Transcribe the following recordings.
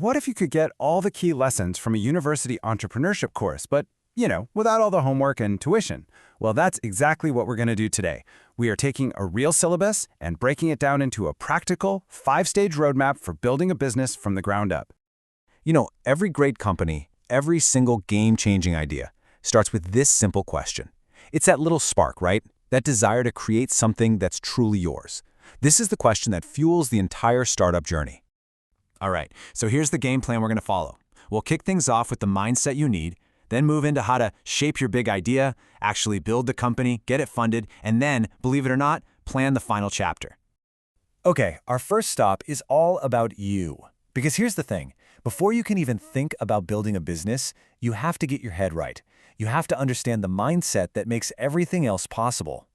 what if you could get all the key lessons from a university entrepreneurship course, but, without all the homework and tuition? Well, that's exactly what we're going to do today. We are taking a real syllabus and breaking it down into a practical, 5-stage roadmap for building a business from the ground up. Every great company, every single game-changing idea starts with this simple question. It's that little spark, right? That desire to create something that's truly yours. This is the question that fuels the entire startup journey. All right, so here's the game plan we're going to follow. We'll kick things off with the mindset you need, then move into how to shape your big idea, actually build the company, get it funded, and then, believe it or not, plan the final chapter. Okay, our first stop is all about you. Because here's the thing. Before you can even think about building a business, you have to get your head right. You have to understand the mindset that makes everything else possible.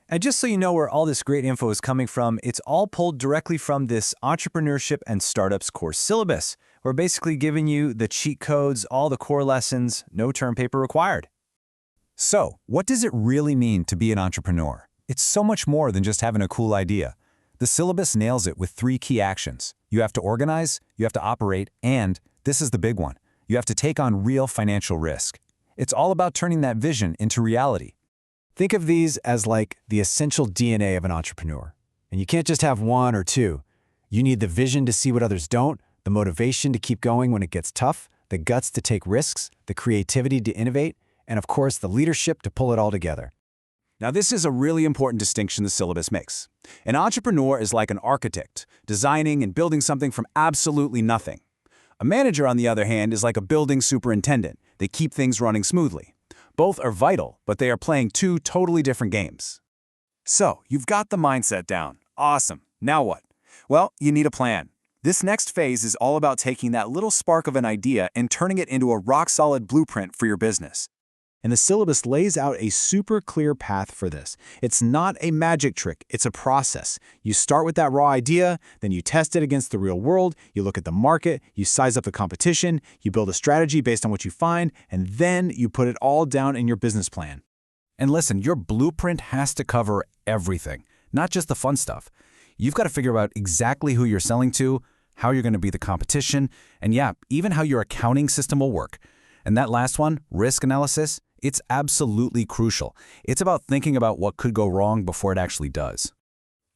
And just so you know where all this great info is coming from, it's all pulled directly from this Entrepreneurship and Startups course syllabus. We're basically giving you the cheat codes, all the core lessons, no term paper required. So, what does it really mean to be an entrepreneur? It's so much more than just having a cool idea. The syllabus nails it with 3 key actions. You have to organize, you have to operate, and, this is the big one, you have to take on real financial risk. It's all about turning that vision into reality. Think of these as like the essential DNA of an entrepreneur. And you can't just have 1 or 2. You need the vision to see what others don't, the motivation to keep going when it gets tough, the guts to take risks, the creativity to innovate, and of course the leadership to pull it all together. Now this is a really important distinction the syllabus makes. An entrepreneur is like an architect, designing and building something from absolutely nothing. A manager, on the other hand, is like a building superintendent. They keep things running smoothly. Both are vital, but they are playing 2 totally different games. So, you've got the mindset down. Awesome. Now what? Well, you need a plan. This next phase is all about taking that little spark of an idea and turning it into a rock-solid blueprint for your business. And the syllabus lays out a super clear path for this. It's not a magic trick, it's a process. You start with that raw idea, then you test it against the real world, you look at the market, you size up the competition, you build a strategy based on what you find, and then you put it all down in your business plan. And listen, your blueprint has to cover everything, not just the fun stuff. You've got to figure out exactly who you're selling to, how you're going to be the competition, and yeah, even how your accounting system will work. And that last one, risk analysis, it's absolutely crucial. It's about thinking about what could go wrong before it actually does.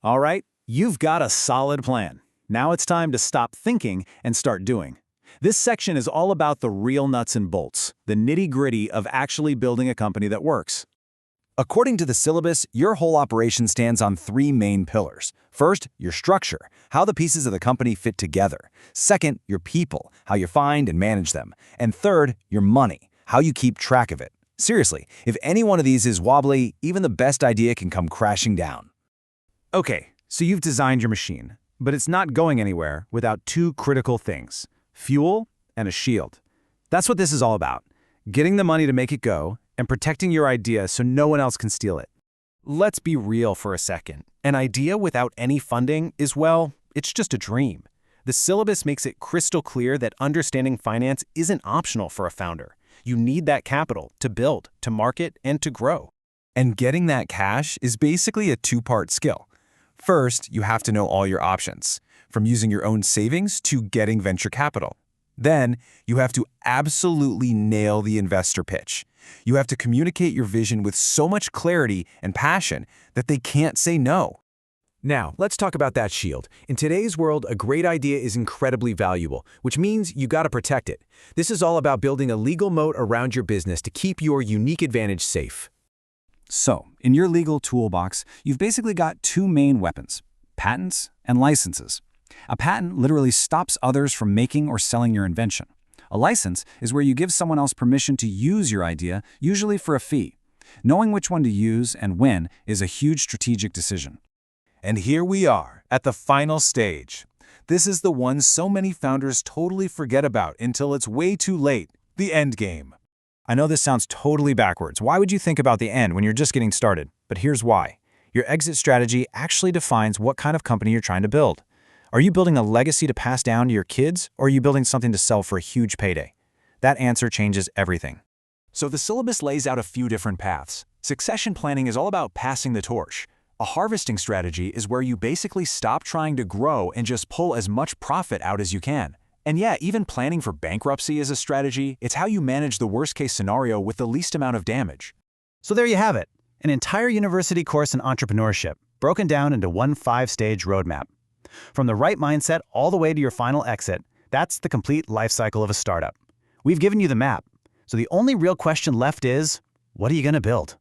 All right, you've got a solid plan. Now it's time to stop thinking and start doing. This section is all about the real nuts and bolts, the nitty-gritty of actually building a company that works. According to the syllabus, your whole operation stands on 3 main pillars. First, your structure, how the pieces of the company fit together. Second, your people, how you find and manage them. And third, your money, how you keep track of it. Seriously, if any one of these is wobbly, even the best idea can come crashing down. Okay, so you've designed your machine, but it's not going anywhere without 2 critical things: fuel and a shield. That's what this is all about, getting the money to make it go and protecting your idea so no one else can steal it. Let's be real for a second. An idea without any funding is, well, it's just a dream. The syllabus makes it crystal clear that understanding finance isn't optional for a founder. You need that capital to build, to market, and to grow. And getting that cash is basically a 2-part skill. First, you have to know all your options, from using your own savings to getting venture capital. Then, you have to absolutely nail the investor pitch. You have to communicate your vision with so much clarity and passion that they can't say no. Now, let's talk about that shield. In today's world, a great idea is incredibly valuable, which means you gotta protect it. This is all about building a legal moat around your business to keep your unique advantage safe. So, in your legal toolbox, you've basically got 2 main weapons: patents and licenses. A patent literally stops others from making or selling your invention. A license is where you give someone else permission to use your idea, usually for a fee. Knowing which one to use and when is a huge strategic decision. And here we are, at the final stage. This is the one so many founders totally forget about until it's way too late, the end game. I know this sounds totally backwards. Why would you think about the end when you're just getting started? But here's why. Your exit strategy actually defines what kind of company you're trying to build. Are you building a legacy to pass down to your kids, or are you building something to sell for a huge payday? That answer changes everything. So the syllabus lays out a few different paths. Succession planning is all about passing the torch. A harvesting strategy is where you basically stop trying to grow and just pull as much profit out as you can. And yeah, even planning for bankruptcy is a strategy. It's how you manage the worst-case scenario with the least amount of damage. So there you have it, an entire university course in entrepreneurship, broken down into one 5-stage roadmap. From the right mindset all the way to your final exit, that's the complete life cycle of a startup. We've given you the map, so the only real question left is, what are you going to build?